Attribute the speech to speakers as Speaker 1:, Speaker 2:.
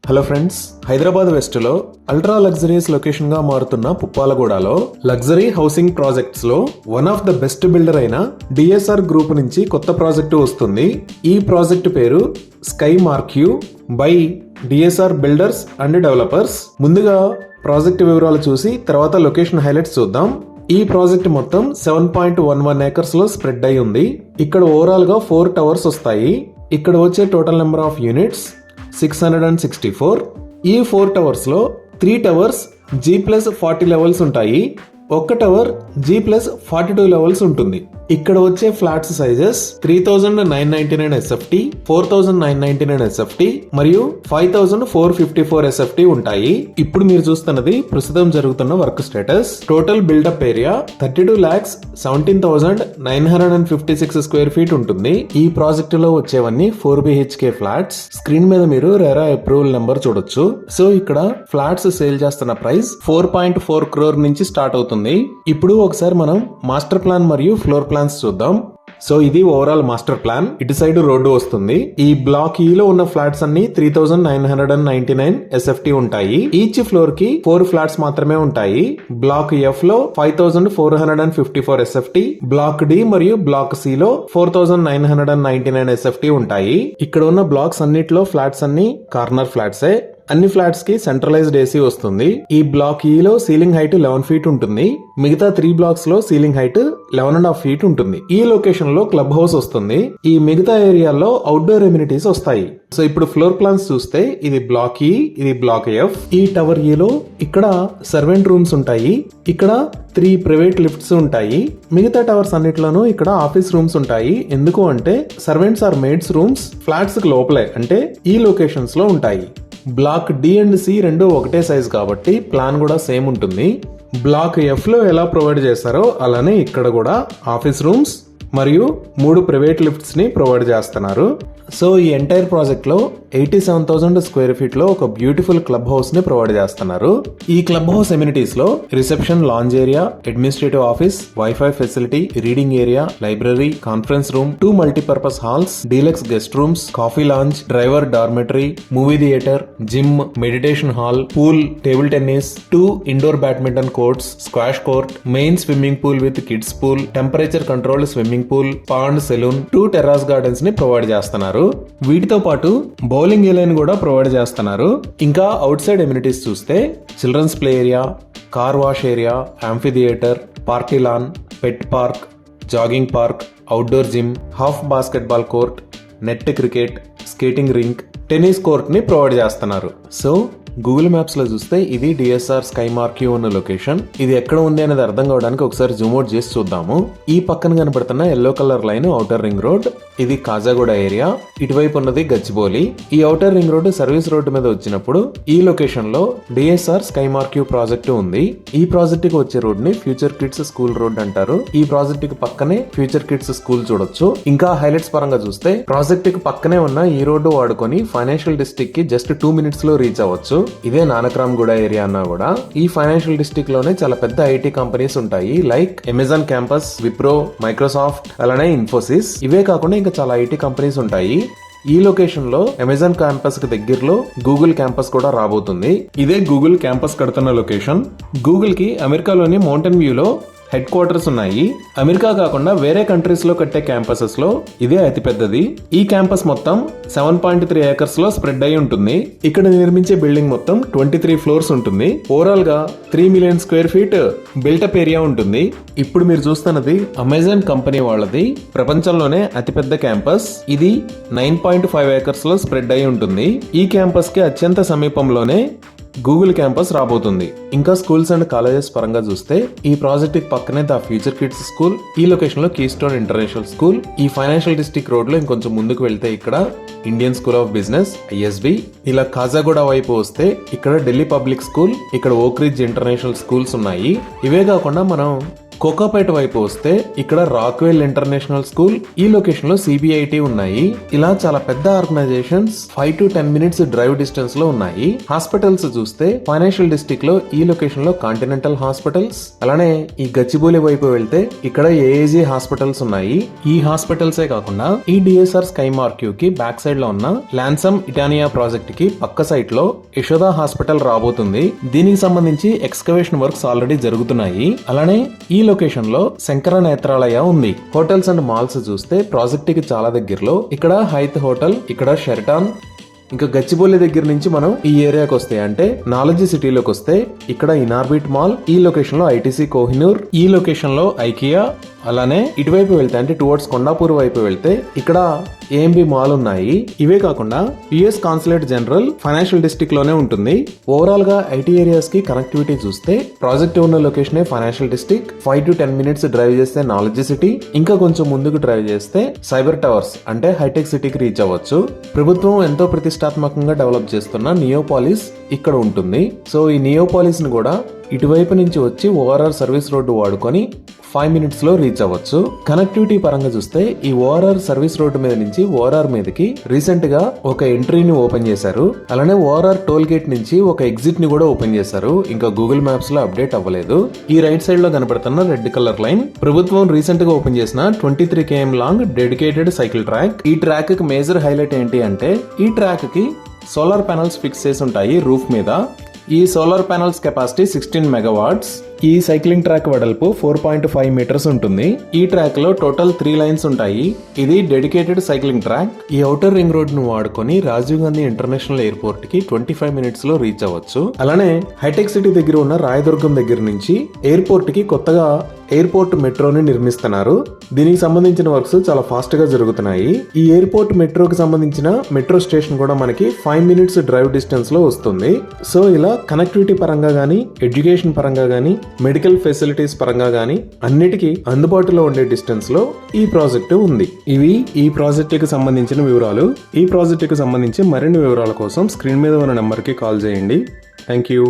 Speaker 1: Hello friends, Hyderabad west లో ultra luxuries location గా మారుతున్న పుప్పాలగూడలో లగ్జరీ హౌసింగ్ ప్రాజెక్ట్స్ లో one of the best builder అయిన డిఎస్ఆర్ గ్రూప్ నుంచి కొత్త ప్రాజెక్టు వస్తుంది. ఈ ప్రాజెక్టు పేరు sky marquee by DSR builders and developers. ముందుగా ప్రాజెక్టు వివరాలు చూసి తర్వాత లొకేషన్ హైలైట్స్ చూద్దాం. ఈ ప్రాజెక్ట్ మొత్తం 7.11 ఏకర్స్ లో స్ప్రెడ్ అయి ఉంది. ఇక్కడ ఓవరాల్ గా 4 టవర్స్ వస్తాయి. ఇక్కడ వచ్చే టోటల్ నెంబర్ ఆఫ్ యూనిట్స్ 664. ఈ 4 టవర్స్ లో 3 టవర్స్ G+40 లెవెల్స్ ఉంటాయి. ఒక్క టవర్ G+42 లెవెల్స్ ఉంటుంది. ఇక్కడ వచ్చే ఫ్లాట్స్ సైజెస్ 3999 SFT, 4999 SFT మరియు 5454 SFT ఉంటాయి. ఇప్పుడు మీరు చూస్తున్నది ప్రస్తుతం జరుగుతున్న work status. Total buildup area 32,17,956 square feet ఉంటుంది. ఈ ప్రాజెక్ట్ లో వచ్చేవన్నీ 4 BHK ఫ్లాట్స్. స్క్రీన్ మీద మీరు రెరా అప్రూవల్ నెంబర్ చూడొచ్చు. సో ఇక్కడ ఫ్లాట్స్ సేల్ చేస్తున్న ప్రైస్ 4.4 crore నుంచి స్టార్ట్ అవుతుంది. ఇప్పుడు ఒకసారి మనం మాస్టర్ ప్లాన్ మరియు ఫ్లోర్ ప్లాన్స్ చూద్దాం. సో ఇది ఓవరాల్ మాస్టర్ ప్లాన్. ఇటు సైడ్ రోడ్డు వస్తుంది. ఈ బ్లాక్ ఈ లో ఉన్న ఫ్లాట్స్ అన్ని 3999 SFT ఉంటాయి. ఈచ్ ఫ్లోర్ కి 4 ఫ్లాట్స్ మాత్రమే ఉంటాయి. బ్లాక్ F లో 5454 SFT, బ్లాక్ D మరియు బ్లాక్ C లో 4999 SFT ఉంటాయి. ఇక్కడ ఉన్న బ్లాక్స్ అన్నిట్లో ఫ్లాట్స్ అన్ని కార్నర్ ఫ్లాట్సే. అన్ని ఫ్లాట్స్ కి సెంట్రలైజ్డ్ ఏసీ వస్తుంది. ఈ బ్లాక్ ఈ లో సీలింగ్ హైట్ 11 ఫీట్ ఉంటుంది. మిగతా 3 బ్లాక్స్ లో సీలింగ్ హైట్ 11.5 ఫీట్ ఉంటుంది. ఈ లొకేషన్ లో క్లబ్ హౌస్ వస్తుంది. ఈ మిగతా ఏరియాలో అవుట్డోర్ ఎమ్యూనిటీస్ వస్తాయి. సో ఇప్పుడు ఫ్లోర్ ప్లాన్స్ చూస్తే ఇది బ్లాక్ ఈ, ఇది బ్లాక్ F. ఈ టవర్ ఈ లో ఇక్కడ సర్వెంట్ రూమ్స్ ఉంటాయి. ఇక్కడ 3 ప్రైవేట్ లిఫ్ట్స్ ఉంటాయి. మిగతా టవర్స్ అన్నిట్లోనూ ఇక్కడ ఆఫీస్ రూమ్స్ ఉంటాయి. ఎందుకు అంటే servants or maids rooms flats కి లోపలే, అంటే ఈ లొకేషన్స్ లో ఉంటాయి. బ్లాక్ డి అండ్ సి రెండు ఒకటే సైజ్ కాబట్టి ప్లాన్ కూడా సేమ్ ఉంటుంది. బ్లాక్ ఎఫ్ లో ఎలా ప్రొవైడ్ చేస్తారో అలానే ఇక్కడ కూడా ఆఫీస్ రూమ్స్ మరియు 3 ప్రైవేట్ లిఫ్ట్స్ ని ప్రొవైడ్ చేస్తున్నారు. సో ఈ ఎంటైర్ ప్రాజెక్ట్ లో 87,000 స్క్వేర్ ఫీట్ లో ఒక బ్యూటిఫుల్ క్లబ్ హౌస్ ని ప్రొవైడ్ చేస్తున్నారు. ఈ క్లబ్ హౌస్ ఎమ్యూనిటీస్ లో reception, lounge area, administrative office, wifi facility, reading area, library, conference room, 2 multipurpose halls, deluxe guest rooms, coffee lounge, driver dormitory, movie theatre, gym, meditation hall, pool, table tennis, 2 indoor badminton courts, squash court, main swimming pool with kids pool, temperature controlled swimming pool, pond, salon, 2 terrace gardens ని provide చేస్తున్నారు. వీటితో పాటు bowling area కూడా provide చేస్తున్నారు. ఇంకా outside amenities చూస్తే children's play area, car wash area, amphitheatre, party lawn, pet park, jogging park, outdoor gym, half basketball court, net cricket, skating rink, tennis court ని provide చేస్తున్నారు. So Google Maps లో చూస్తే ఇది DSR sky marquee ఉన్న లొకేషన్. ఇది ఎక్కడ ఉంది అనేది అర్థం కావడానికి ఒకసారి జూమ్ అవుట్ చేసి చూద్దాము. ఈ పక్కన కనబడుతున్న yellow colour line outer ring road. ఇది కాజాగూడ ఏరియా. ఇటువైపు ఉన్నది గచ్చిబౌలి. ఈ outer ring road service road మీద వచ్చినప్పుడు ఈ లొకేషన్ లో డిఎస్ఆర్ స్కై మార్క్యూ ప్రాజెక్టు ఉంది. ఈ ప్రాజెక్ట్ కి వచ్చే రోడ్ ని ఫ్యూచర్ కిడ్స్ స్కూల్ రోడ్ అంటారు. ఈ ప్రాజెక్ట్ కి పక్కనే ఫ్యూచర్ కిడ్స్ స్కూల్ చూడొచ్చు. ఇంకా హైలైట్స్ పరంగా చూస్తే ప్రాజెక్ట్ కి పక్కనే ఉన్న ఈ రోడ్డు వాడుకొని ఫైనాన్షియల్ డిస్ట్రిక్ట్ కి జస్ట్ 2 minutes లో రీచ్ అవ్వచ్చు. ఇదే నానక్రామ్ గూడ ఏరియా అన్నా కూడా ఈ ఫైనాన్షియల్ డిస్ట్రిక్ట్ లోనే చాలా పెద్ద ఐటీ కంపెనీస్ ఉంటాయి. Like Amazon campus, Wipro, Microsoft, అలానే ఇన్ఫోసిస్. ఇవే కాకుండా ఇంకా చాలా ఐటీ కంపెనీస్ ఉంటాయి. ఈ లొకేషన్ లో అమెజాన్ క్యాంపస్ కి దగ్గరలో గూగుల్ క్యాంపస్ కూడా రాబోతుంది. ఇదే గూగుల్ క్యాంపస్ కడుతున్న లొకేషన్. గూగుల్ కి అమెరికాలోని మౌంటైన్ వ్యూ లో హెడ్ క్వార్టర్స్ ఉన్నాయి. అమెరికా కాకుండా వేరే కంట్రీస్ లో కట్టే క్యాంపసెస్ లో ఇదే అతి పెద్దది. ఈ క్యాంపస్ మొత్తం 7.3 ఏకర్స్ లో స్ప్రెడ్ అయి ఉంటుంది. ఇక్కడ నిర్మించే బిల్డింగ్ మొత్తం 23 ఫ్లోర్స్ ఉంటుంది. ఓవరాల్ గా 3 million square feet built-up area ఉంటుంది. ఇప్పుడు మీరు చూస్తున్నది అమెజాన్ కంపెనీ వాళ్ళది ప్రపంచంలోనే అతిపెద్ద క్యాంపస్. ఇది 9.5 ఏకర్స్ లో స్ప్రెడ్ అయి ఉంటుంది. ఈ క్యాంపస్ కి అత్యంత సమీపంలోనే గూగుల్ క్యాంపస్ రాబోతుంది. ఇంకా స్కూల్స్ అండ్ కాలేజెస్ పరంగా చూస్తే ఈ ప్రాజెక్ట్ కి పక్కనే ద ఫ్యూచర్ కిడ్స్ స్కూల్, ఈ లొకేషన్ లో కీస్టోన్ ఇంటర్నేషనల్ స్కూల్. ఈ ఫైనాన్షియల్ డిస్ట్రిక్ట్ రోడ్ లో ఇంకొంచెం ముందుకు వెళ్తే ఇక్కడ Indian school of business ISB. ఇలా కాజాగూడ వైపు వస్తే ఇక్కడ ఢిల్లీ పబ్లిక్ స్కూల్, ఇక్కడ ఓక్ రిడ్జ్ ఇంటర్నేషనల్ స్కూల్స్ ఉన్నాయి. ఇవే కాకుండా మనం కోకాపేట వైపు వస్తే ఇక్కడ రాక్వెల్ ఇంటర్నేషనల్ స్కూల్, ఈ లొకేషన్ లో సిబిఐటి ఉన్నాయి. ఇలా చాలా పెద్ద organisations 5 to 10 minutes drive distance లో ఉన్నాయి. హాస్పిటల్స్ చూస్తే ఫైనాన్షియల్ డిస్ట్రిక్ట్ లో ఈ లొకేషన్ లో కాంటినెంటల్ హాస్పిటల్స్, అలానే ఈ గచ్చిబౌలి వైపు వెళ్తే ఇక్కడ ఏఏజీ హాస్పిటల్స్ ఉన్నాయి. ఈ హాస్పిటల్సే కాకుండా ఈ డిఎస్ఆర్ స్కై మార్క్యూ కి బ్యాక్ సైడ్ లో ఉన్న లాన్సమ్ ఇటానియా ప్రాజెక్ట్ కి పక్క సైట్ లో యశోదా హాస్పిటల్ రాబోతుంది. దీనికి సంబంధించి ఎక్స్కవేషన్ వర్క్స్ ఆల్రెడీ జరుగుతున్నాయి. అలానే ఈ లొకేషన్ లో శంకర నేత్రాలయ ఉంది. హోటల్స్ అండ్ మాల్స్ చూస్తే ప్రాజెక్ట్ కి చాలా దగ్గరలో ఇక్కడ హైత్ హోటల్, ఇక్కడ షెరటాన్, ఇంకా గచ్చిబౌలి దగ్గర నుంచి మనం ఈ ఏరియాకి వస్తే అంటే నాలెడ్జ్ సిటీలోకి వస్తే ఇక్కడ ఇనార్బిట్ మాల్, ఈ లొకేషన్ లో ఐటీసీ కోహినూర్, ఈ లొకేషన్ లో ఐకియా, అలానే ఇటువైపు వెళ్తే అంటే టువర్డ్స్ కొండాపూర్ వైపు వెళ్తే ఇక్కడ ఏఎంబి మాల్ ఉన్నాయి. ఇవే కాకుండా US consulate general financial district లోనే ఉంటుంది. ఓవరాల్ గా ఐటీ ఏరియాస్ కి కనెక్టివిటీ చూస్తే ప్రాజెక్ట్ ఉన్న location financial district, 5 to 10 minutes drive చేస్తే నాలెడ్జ్ సిటీ, ఇంకా కొంచెం ముందుకు డ్రైవ్ చేస్తే సైబర్ టవర్స్ అంటే హైటెక్ సిటీకి రీచ్ అవ్వచ్చు. ప్రభుత్వం ఎంతో ప్రతిష్టాత్మకంగా డెవలప్ చేస్తున్న నియోపాలిస్ ఇక్కడ ఉంటుంది. సో ఈ నియోపాలిస్ ని కూడా ఇటువైపు నుంచి వచ్చి ఓఆర్ఆర్ సర్వీస్ రోడ్డు వాడుకొని 5 minutes లో రీచ్ అవ్వచ్చు. కనెక్టివిటీ పరంగా చూస్తే ఈ ఓఆర్ఆర్ సర్వీస్ రోడ్డు మీద నుంచి ఓఆర్ఆర్ మీదకి రీసెంట్ గా ఒక ఎంట్రీని ఓపెన్ చేశారు. అలానే ఓఆర్ఆర్ టోల్ గేట్ నుంచి ఒక ఎగ్జిట్ ని కూడా ఓపెన్ చేశారు. ఇంకా గూగుల్ మ్యాప్స్ లో అప్డేట్ అవ్వలేదు. ఈ రైట్ సైడ్ లో కనబడుతున్న రెడ్ కలర్ లైన్ ప్రభుత్వం రీసెంట్ గా ఓపెన్ చేసిన 23 km long dedicated cycle track. ఈ ట్రాక్ కి మేజర్ హైలైట్ ఏంటి అంటే ఈ ట్రాక్ కి సోలార్ ప్యానల్స్ ఫిక్స్ చేసి ఉంటాయి రూఫ్ మీద. ఈ సోలార్ ప్యానల్స్ కెపాసిటీ 16 megawatts. ఈ సైక్లింగ్ ట్రాక్ వెడల్పు 4.5 meters ఉంటుంది. ఈ ట్రాక్ లో టోటల్ 3 lines ఉంటాయి. ఇది డెడికేటెడ్ సైక్లింగ్ ట్రాక్. ఈ ఔటర్ రింగ్ రోడ్ ను వాడుకొని రాజీవ్ గాంధీ ఇంటర్నేషనల్ ఎయిర్పోర్ట్ కి 25 minutes లో రీచ్ అవ్వచ్చు. అలానే హైటెక్ సిటీ దగ్గర ఉన్న రాయదుర్గం దగ్గర నుంచి ఎయిర్పోర్ట్ కి కొత్తగా ఎయిర్పోర్ట్ మెట్రోని నిర్మిస్తున్నారు. దీనికి సంబంధించిన వర్క్స్ చాలా ఫాస్ట్ గా జరుగుతున్నాయి. ఈ ఎయిర్పోర్ట్ మెట్రోకి సంబంధించిన మెట్రో స్టేషన్ కూడా మనకి 5 minutes డ్రైవ్ డిస్టెన్స్ లో వస్తుంది. సో ఇలా కనెక్టివిటీ పరంగా గానీ, ఎడ్యుకేషన్ పరంగా గానీ, మెడికల్ ఫెసిలిటీస్ పరంగా గానీ అన్నిటికీ అందుబాటులో ఉండే డిస్టెన్స్ లో ఈ ప్రాజెక్టు ఉంది. ఇవి ఈ ప్రాజెక్టుకి సంబంధించిన వివరాలు. ఈ ప్రాజెక్టుకి సంబంధించి మరిన్ని వివరాల కోసం స్క్రీన్ మీద ఉన్న నెంబర్ కి కాల్ చేయండి. Thank you.